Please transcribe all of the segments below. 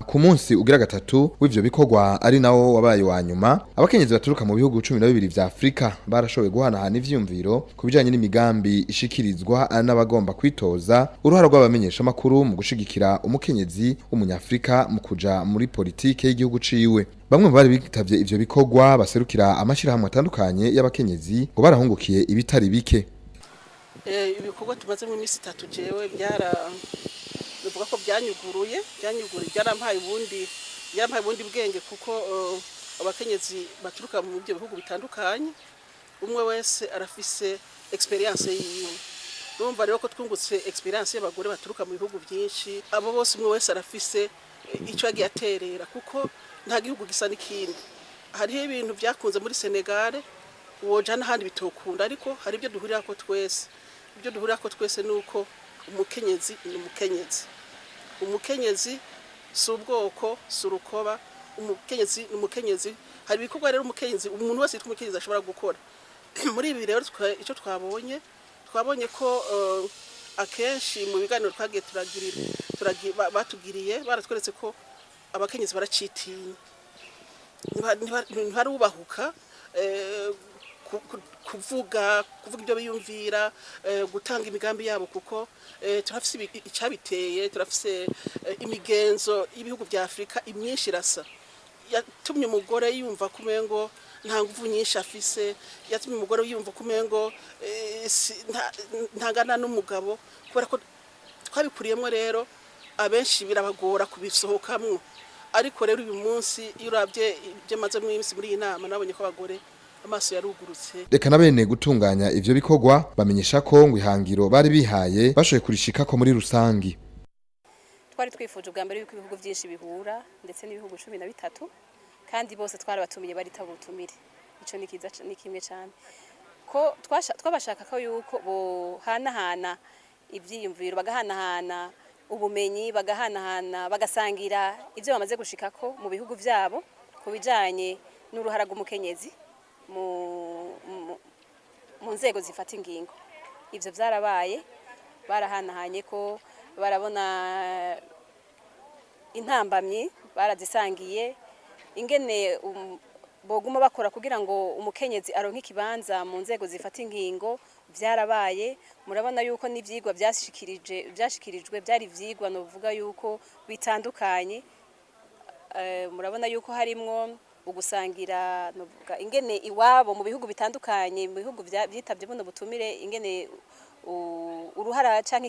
ku munsi ugira gatatu w'ivyo bikorwa ari nawo wabaye wa nyuma abakenyezi baturuka mu bihugu 12 vya Afrika barashoboye guhanahana ivyumviro kubijanye n'imigambi ishikirizwa n'abagomba kwitoza uruhara rw'abamenyesha makuru mu gushigikira umukenyezi w'umunyafrika mu kuja muri politike y'igihugu ciwe. Bamwe bari bitavye ivyo bikorwa baserukira amashirahamwe atandukanye y'abakenyezi ngo barahungukiye ibitari bike. Ibikorwa tumaze mu minsi 3 jewe bivuga ko byanyuguruye byarampaye ubundi bwenge kuko abakenyezi baturuka mu byo bihugu bitandukanye umwe wese arafise experience yiwe. Urumva rero ko twungutse experience y'abagore baturuka mu bihugu byinshi, abo bose umwe wese arafise ico yagiye aterera kuko nta gihugu gisa n'ikindi. Hariho ibintu byakunze muri Senegal woja n'ahandi bitokunda, ariko hari ibyo duhurira ko twese. Ibyo duhurira ko twese nuko umukenyezi ni umukenyezi si ubwoko si urukoba, umukenyezi ni umukenyezi. Hari ibikorwa rero umukenyezi umuntu wese yitwa umukenyezi ashobora gukora. Muri ibi rero icyo twabonye ko akenshi mu biganiro twagiye batugiriye baratweretse ko abakenyezi baracitinya, ntibarubahuka kuvuga ibyo biyumvira, gutanga imigambi yabo kuko turafise icabiteye, turafise imigenzo y'ibihugu bya Afrika imyinshi irasa. Yatumye umugore yumva kumengo nta nguvu nyinshi afise, yatumye umugore yumva kumengo ntangana n'umugabo, kubera ko twabikuriyemo rero abenshi birabagora kubisohokamwo. Ariko rero uyu munsi iyo urabye ibyo maze mu minsi muri iyi nama nabonye ko abagore amaso yarugurutse. Reka nabene gutunganya ivyo bikorwa bamenyesha ko ngo ihangiro bari bihaye bashoye kurishika ko muri rusangi. Twari twifuje ubwa mbere yuko ibihugu byinshi bihura ndetse n'ibihugu 13 kandi bose twarabatumiye bari tabutumire. Ico ni kiza ni kimwe cyane ko twabashaka ko yuko bo hanahana ivyiyumviro, bagahanahana ubumenyi, bagahanahana bagasangira ivyo bamaze gushikako mu bihugu vyabo kubijanye n'uruhara rw'umukenyezi mu nzego zifata ingingo. Ivyo vyarabaye, barahanahanye ko barabona intambamyi, barazisangiye ingene boguma bakora kugira ngo umukenyezi aronke ikibanza mu nzego zifata ingingo. Vyarabaye, murabona yuko n'ivyigwa byashikirijwe byari vyigwa no vuga yuko bitandukanye. Murabona yuko harimwo ugusangira novuga ingene iwabo mu bihugu bitandukanye, mu bihugu byitavye buno butumire, ingene uruhara canke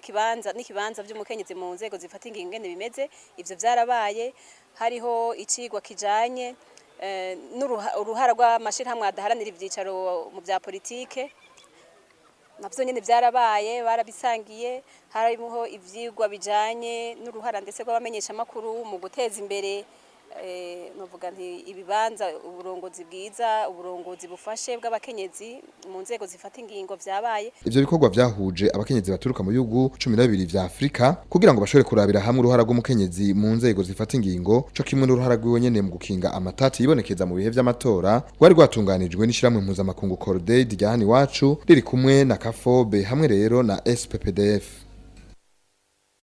n'ikibanza by'umukenyezi mu nzego zifata ingingo ingene bimeze. Ivyo vyarabaye. Hariho icigwa kijanye n'uruhara rw'amashirahamwe adaharanira ivyicaro mu bya politike, navyo nyene vyarabaye, barabisangiye. Harimo ivyigwa bijanye n'uruhara ndetse rw'abamenyesha makuru mu guteza imbere novuga nti ibibanza, uburongozi bwiza, uburongozi bufashe bw'abakenyezi mu nzego zifata ingingo vyabaye. Ivyo bikorwa vyahuje abakenyezi baturuka mu bihugu 12 vya Afrika kugira ngo bashobore kurabira hamwe uruhara rw'umukenyezi mu nzego zifata ingingo, co kimwe n'uruhara rwiwe nyene mu gukinga amatati yibonekeza mu bihe vy'amatora. Rwari rwatunganijwe n'ishiramwe mpuzamakungu Corday rya hano iwacu riri kumwe na Kafobe hamwe rero na SPPDF.